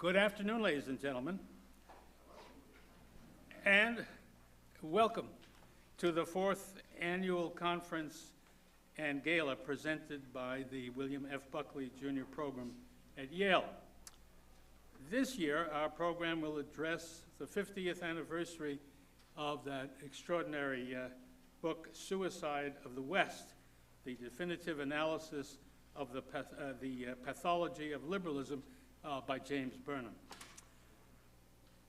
Good afternoon, ladies and gentlemen, and welcome to the 4th Annual Conference and Gala presented by the William F. Buckley Jr. Program at Yale. This year, our program will address the 50th anniversary of that extraordinary book, Suicide of the West, the definitive analysis of the pathology of liberalism by James Burnham.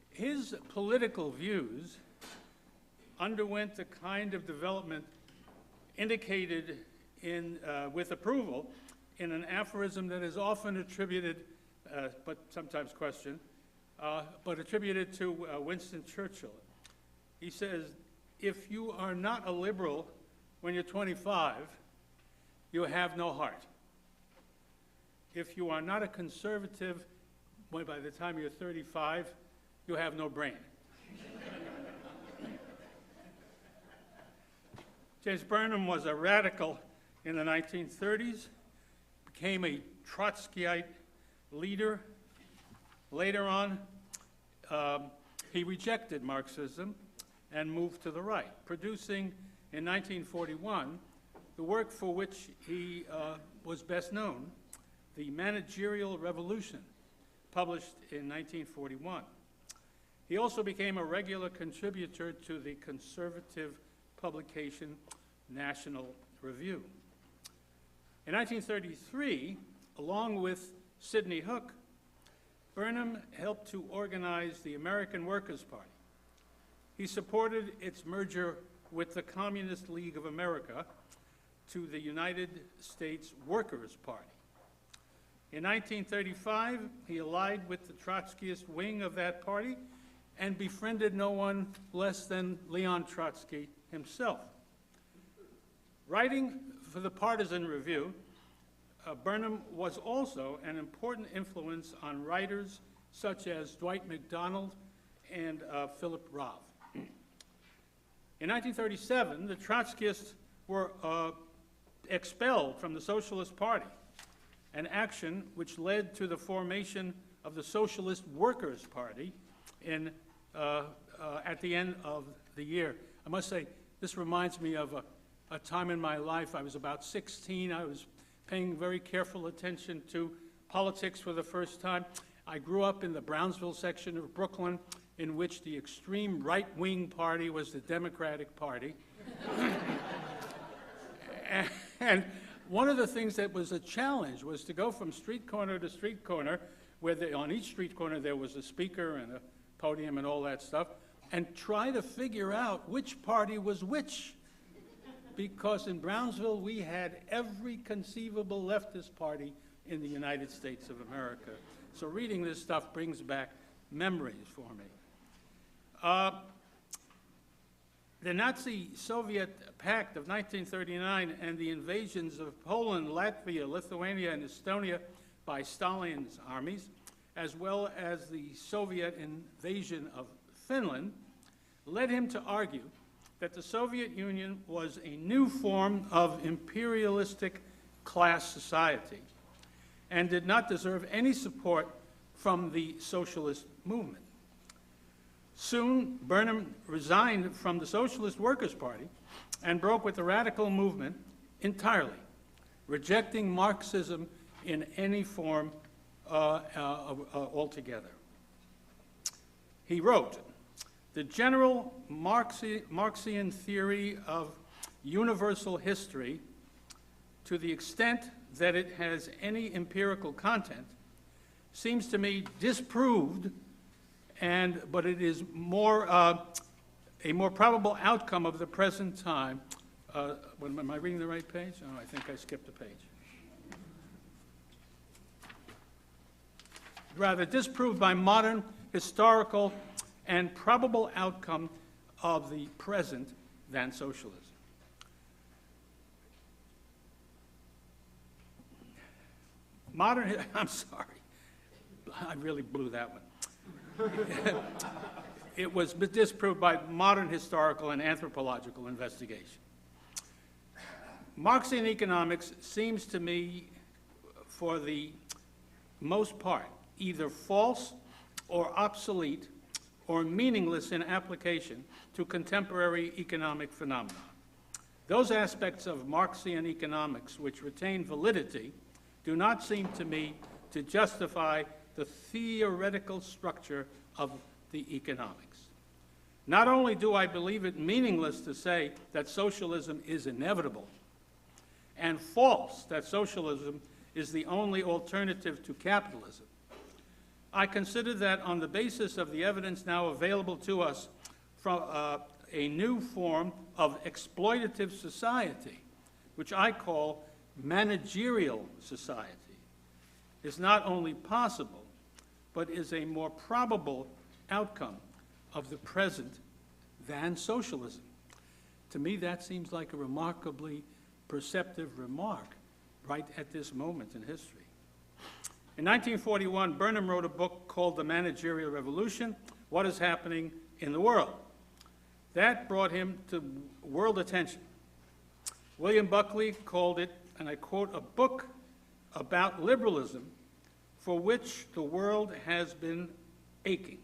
His political views underwent the kind of development indicated with approval in an aphorism that is often attributed, but sometimes questioned, but attributed to Winston Churchill. He says, if you are not a liberal when you're 25, you have no heart. If you are not a conservative, by the time you're 35, you have no brain. James Burnham was a radical in the 1930s, became a Trotskyite leader. Later on, he rejected Marxism and moved to the right, producing in 1941 the work for which he was best known, The Managerial Revolution, published in 1941. He also became a regular contributor to the conservative publication National Review. In 1933, along with Sidney Hook, Burnham helped to organize the American Workers' Party. He supported its merger with the Communist League of America to the United States Workers' Party. In 1935, he allied with the Trotskyist wing of that party and befriended no one less than Leon Trotsky himself. Writing for the Partisan Review, Burnham was also an important influence on writers such as Dwight MacDonald and Philip Roth. In 1937, the Trotskyists were expelled from the Socialist Party, an action which led to the formation of the Socialist Workers' Party at the end of the year. I must say, this reminds me of a time in my life. I was about 16. I was paying very careful attention to politics for the first time. I grew up in the Brownsville section of Brooklyn, in which the extreme right-wing party was the Democratic Party. And one of the things that was a challenge was to go from street corner to street corner, where on each street corner there was a speaker and a podium and all that stuff, and try to figure out which party was which. Because in Brownsville, we had every conceivable leftist party in the United States of America. So reading this stuff brings back memories for me. The Nazi-Soviet Pact of 1939 and the invasions of Poland, Latvia, Lithuania, and Estonia by Stalin's armies, as well as the Soviet invasion of Finland, led him to argue that the Soviet Union was a new form of imperialistic class society and did not deserve any support from the socialist movement. Soon, Burnham resigned from the Socialist Workers' Party and broke with the radical movement entirely, rejecting Marxism in any form altogether. He wrote, "The general Marxian theory of universal history, to the extent that it has any empirical content, seems to me disproved, but it is a more probable outcome of the present time." Am I reading the right page? Oh, I think I skipped a page. Rather, disproved by modern historical and probable outcome of the present than socialism. I'm sorry, I really blew that one. It was disproved by modern historical and anthropological investigation. Marxian economics seems to me, for the most part, either false or obsolete or meaningless in application to contemporary economic phenomena. Those aspects of Marxian economics which retain validity do not seem to me to justify the theoretical structure of the economics. Not only do I believe it meaningless to say that socialism is inevitable, and false that socialism is the only alternative to capitalism, I consider that on the basis of the evidence now available to us from a new form of exploitative society, which I call managerial society, is not only possible, but is a more probable outcome of the present than socialism. To me, that seems like a remarkably perceptive remark right at this moment in history. In 1941, Burnham wrote a book called The Managerial Revolution, What is Happening in the World. That brought him to world attention. William Buckley called it, and I quote, a book about liberalism for which the world has been aching.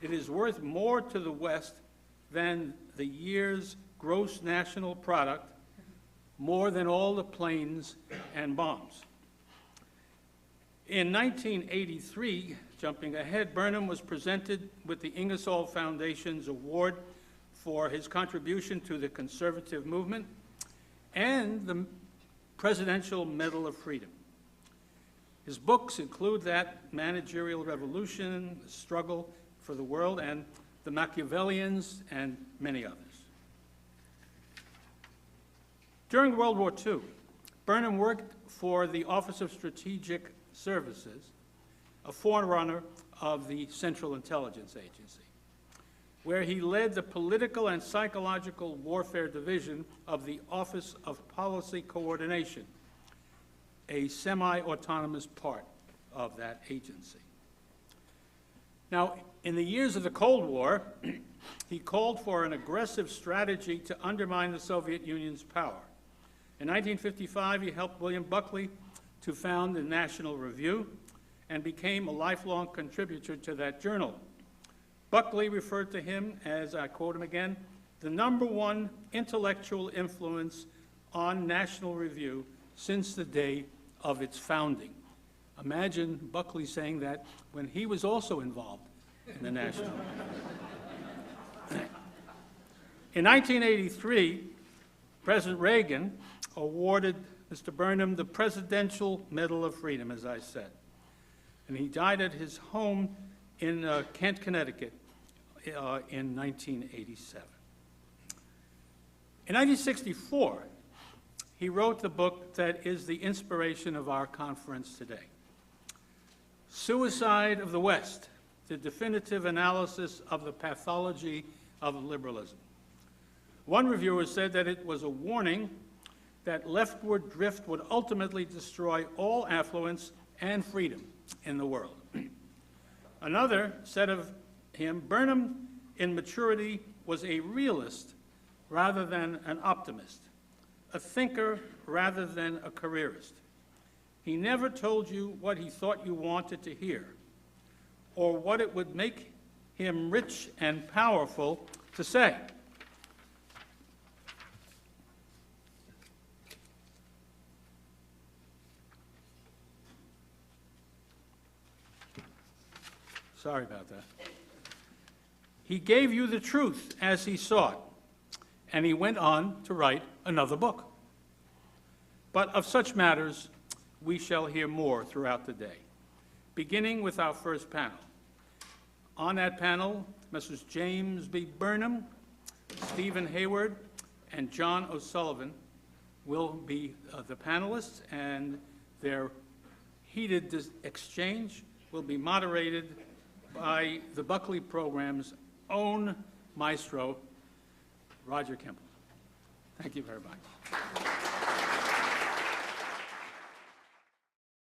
It is worth more to the West than the year's gross national product, more than all the planes and bombs. In 1983, jumping ahead, Burnham was presented with the Ingersoll Foundation's award for his contribution to the conservative movement and the Presidential Medal of Freedom. His books include that Managerial Revolution, Struggle for the World, and The Machiavellians, and many others. During World War II, Burnham worked for the Office of Strategic Services, a forerunner of the Central Intelligence Agency, where he led the Political and Psychological Warfare Division of the Office of Policy Coordination, a semi-autonomous part of that agency. Now, in the years of the Cold War, he called for an aggressive strategy to undermine the Soviet Union's power. In 1955, he helped William Buckley to found the National Review and became a lifelong contributor to that journal. Buckley referred to him as, I quote him again, the #1 intellectual influence on National Review since the day of its founding. Imagine Buckley saying that when he was also involved in the National Review. In 1983, President Reagan awarded Mr. Burnham the Presidential Medal of Freedom, as I said. And he died at his home in Kent, Connecticut in 1987. In 1964, he wrote the book that is the inspiration of our conference today, Suicide of the West, the definitive analysis of the pathology of liberalism. One reviewer said that it was a warning that leftward drift would ultimately destroy all affluence and freedom in the world. Another said of him, Burnham in maturity was a realist rather than an optimist, a thinker rather than a careerist. He never told you what he thought you wanted to hear, or what it would make him rich and powerful to say. Sorry about that. He gave you the truth as he saw it, and he went on to write another book. But of such matters, we shall hear more throughout the day, beginning with our first panel. On that panel, Messrs. James B. Burnham, Stephen Hayward, and John O'Sullivan will be the panelists, and their heated exchange will be moderated by the Buckley program's own maestro, Roger Kimball. Thank you very much.